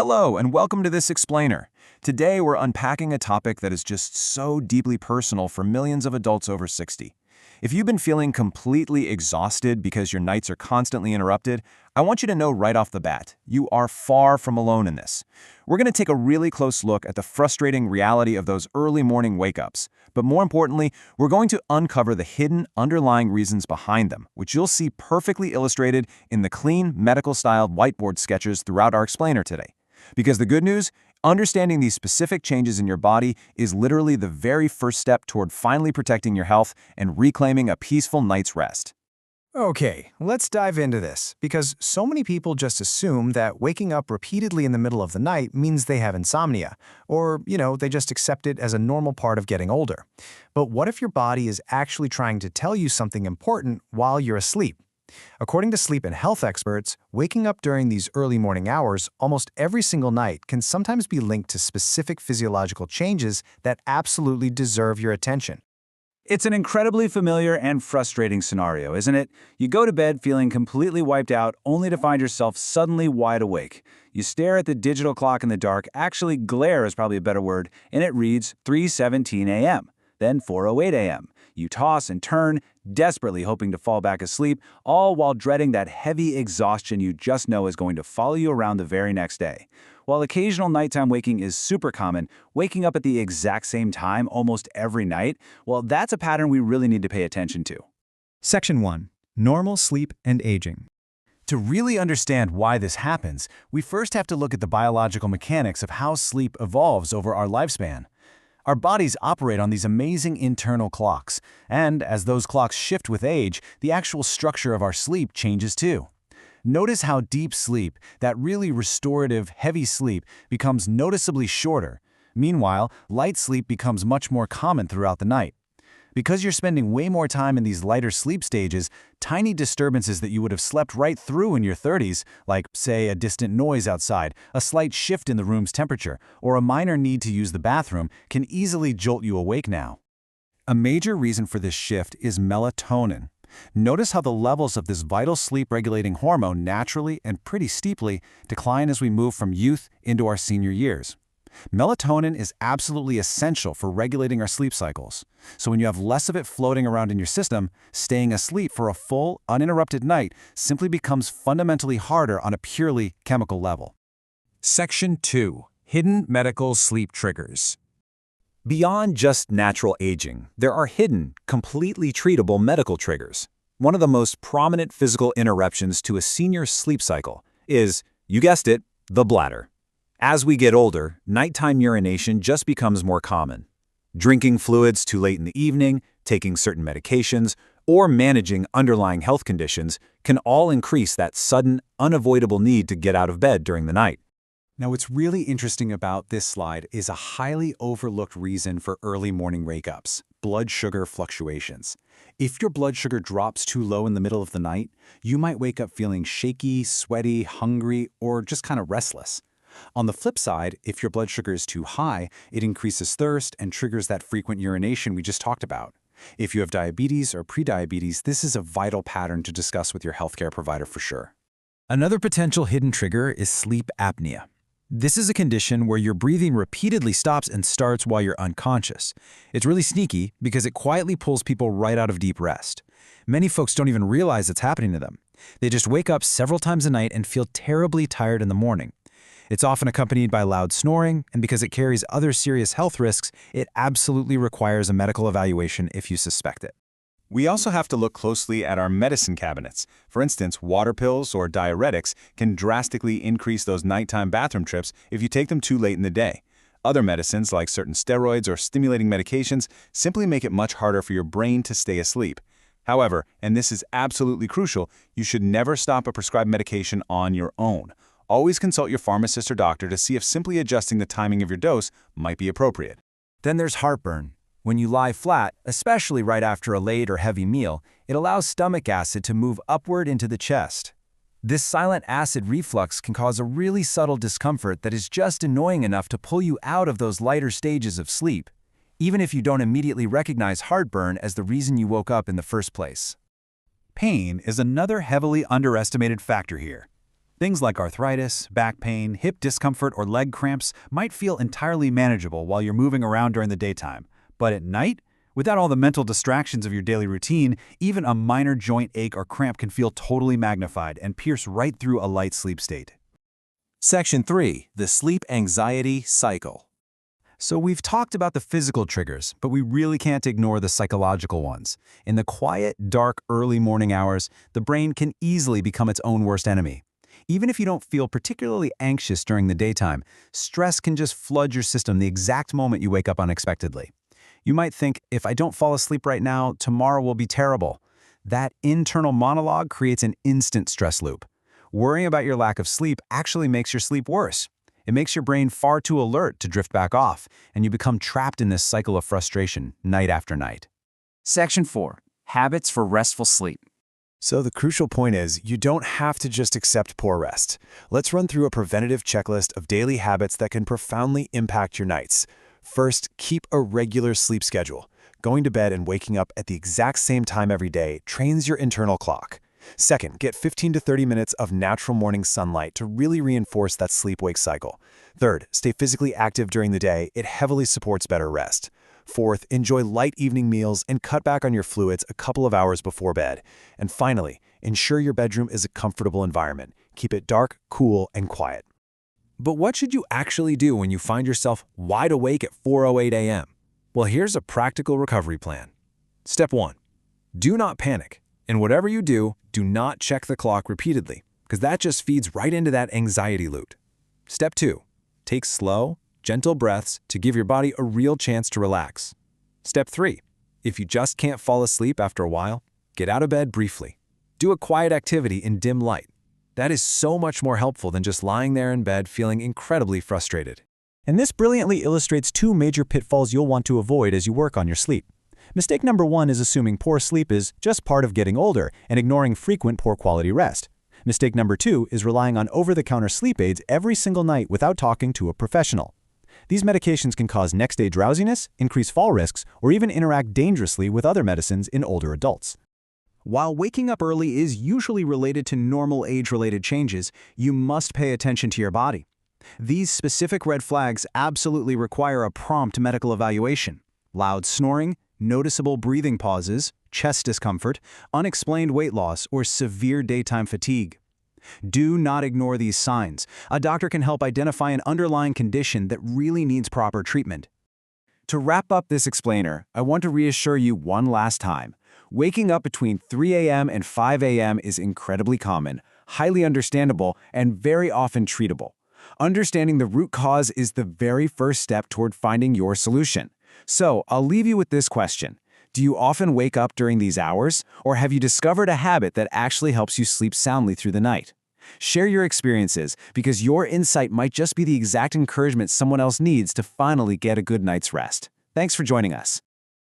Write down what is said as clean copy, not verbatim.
Hello, and welcome to this explainer. Today, we're unpacking a topic that is just so deeply personal for millions of adults over 60. If you've been feeling completely exhausted because your nights are constantly interrupted, I want you to know right off the bat, you are far from alone in this. We're going to take a really close look at the frustrating reality of those early morning wake-ups. But more importantly, we're going to uncover the hidden, underlying reasons behind them, which you'll see perfectly illustrated in the clean, medical-styled whiteboard sketches throughout our explainer today. Because the good news, understanding these specific changes in your body is literally the very first step toward finally protecting your health and reclaiming a peaceful night's rest. Okay, let's dive into this, because so many people just assume that waking up repeatedly in the middle of the night means they have insomnia, or, they just accept it as a normal part of getting older. But what if your body is actually trying to tell you something important while you're asleep? According to sleep and health experts, waking up during these early morning hours almost every single night can sometimes be linked to specific physiological changes that absolutely deserve your attention. It's an incredibly familiar and frustrating scenario, isn't it? You go to bed feeling completely wiped out, only to find yourself suddenly wide awake. You stare at the digital clock in the dark, actually glare is probably a better word, and it reads 3:17 a.m., then 4:08 a.m. You toss and turn, desperately hoping to fall back asleep, all while dreading that heavy exhaustion you just know is going to follow you around the very next day. While occasional nighttime waking is super common, waking up at the exact same time almost every night, well, that's a pattern we really need to pay attention to. Section 1. Normal sleep and aging. To really understand why this happens, we first have to look at the biological mechanics of how sleep evolves over our lifespan. Our bodies operate on these amazing internal clocks, and as those clocks shift with age, the actual structure of our sleep changes too. Notice how deep sleep, that really restorative, heavy sleep, becomes noticeably shorter. Meanwhile, light sleep becomes much more common throughout the night. Because you're spending way more time in these lighter sleep stages, tiny disturbances that you would have slept right through in your 30s, like, say, a distant noise outside, a slight shift in the room's temperature, or a minor need to use the bathroom, can easily jolt you awake now. A major reason for this shift is melatonin. Notice how the levels of this vital sleep-regulating hormone naturally and pretty steeply decline as we move from youth into our senior years. Melatonin is absolutely essential for regulating our sleep cycles. So when you have less of it floating around in your system, staying asleep for a full, uninterrupted night simply becomes fundamentally harder on a purely chemical level. Section 2. Hidden medical sleep triggers. Beyond just natural aging, there are hidden, completely treatable medical triggers. One of the most prominent physical interruptions to a senior's sleep cycle is, you guessed it, the bladder. As we get older, nighttime urination just becomes more common. Drinking fluids too late in the evening, taking certain medications, or managing underlying health conditions can all increase that sudden, unavoidable need to get out of bed during the night. Now, what's really interesting about this slide is a highly overlooked reason for early morning wake-ups: blood sugar fluctuations. If your blood sugar drops too low in the middle of the night, you might wake up feeling shaky, sweaty, hungry, or just kind of restless. On the flip side, if your blood sugar is too high, it increases thirst and triggers that frequent urination we just talked about. If you have diabetes or prediabetes, this is a vital pattern to discuss with your healthcare provider for sure. Another potential hidden trigger is sleep apnea. This is a condition where your breathing repeatedly stops and starts while you're unconscious. It's really sneaky because it quietly pulls people right out of deep rest. Many folks don't even realize it's happening to them. They just wake up several times a night and feel terribly tired in the morning. It's often accompanied by loud snoring, and because it carries other serious health risks, it absolutely requires a medical evaluation if you suspect it. We also have to look closely at our medicine cabinets. For instance, water pills or diuretics can drastically increase those nighttime bathroom trips if you take them too late in the day. Other medicines, like certain steroids or stimulating medications, simply make it much harder for your brain to stay asleep. However, and this is absolutely crucial, you should never stop a prescribed medication on your own. Always consult your pharmacist or doctor to see if simply adjusting the timing of your dose might be appropriate. Then there's heartburn. When you lie flat, especially right after a late or heavy meal, it allows stomach acid to move upward into the chest. This silent acid reflux can cause a really subtle discomfort that is just annoying enough to pull you out of those lighter stages of sleep, even if you don't immediately recognize heartburn as the reason you woke up in the first place. Pain is another heavily underestimated factor here. Things like arthritis, back pain, hip discomfort, or leg cramps might feel entirely manageable while you're moving around during the daytime. But at night, without all the mental distractions of your daily routine, even a minor joint ache or cramp can feel totally magnified and pierce right through a light sleep state. Section 3. The sleep anxiety cycle. So we've talked about the physical triggers, but we really can't ignore the psychological ones. In the quiet, dark, early morning hours, the brain can easily become its own worst enemy. Even if you don't feel particularly anxious during the daytime, stress can just flood your system the exact moment you wake up unexpectedly. You might think, if I don't fall asleep right now, tomorrow will be terrible. That internal monologue creates an instant stress loop. Worrying about your lack of sleep actually makes your sleep worse. It makes your brain far too alert to drift back off, and you become trapped in this cycle of frustration night after night. Section 4. Habits for restful sleep. So the crucial point is, you don't have to just accept poor rest. Let's run through a preventative checklist of daily habits that can profoundly impact your nights. First, keep a regular sleep schedule. Going to bed and waking up at the exact same time every day trains your internal clock. Second, get 15 to 30 minutes of natural morning sunlight to really reinforce that sleep-wake cycle. Third, stay physically active during the day. It heavily supports better rest. Fourth, enjoy light evening meals and cut back on your fluids a couple of hours before bed. And finally, ensure your bedroom is a comfortable environment. Keep it dark, cool, and quiet. But what should you actually do when you find yourself wide awake at 4:08 a.m.? Well, here's a practical recovery plan. Step 1. Do not panic. And whatever you do, do not check the clock repeatedly, because that just feeds right into that anxiety loop. Step 2. Take slow, gentle breaths to give your body a real chance to relax. Step 3. If you just can't fall asleep after a while, get out of bed briefly. Do a quiet activity in dim light. That is so much more helpful than just lying there in bed feeling incredibly frustrated. And this brilliantly illustrates two major pitfalls you'll want to avoid as you work on your sleep. Mistake number one is assuming poor sleep is just part of getting older and ignoring frequent poor quality rest. Mistake number two is relying on over-the-counter sleep aids every single night without talking to a professional. These medications can cause next-day drowsiness, increase fall risks, or even interact dangerously with other medicines in older adults. While waking up early is usually related to normal age-related changes, you must pay attention to your body. These specific red flags absolutely require a prompt medical evaluation. Loud snoring, noticeable breathing pauses, chest discomfort, unexplained weight loss, or severe daytime fatigue. Do not ignore these signs. A doctor can help identify an underlying condition that really needs proper treatment. To wrap up this explainer, I want to reassure you one last time. Waking up between 3 a.m. and 5 a.m. is incredibly common, highly understandable, and very often treatable. Understanding the root cause is the very first step toward finding your solution. So, I'll leave you with this question. Do you often wake up during these hours, or have you discovered a habit that actually helps you sleep soundly through the night? Share your experiences, because your insight might just be the exact encouragement someone else needs to finally get a good night's rest. Thanks for joining us.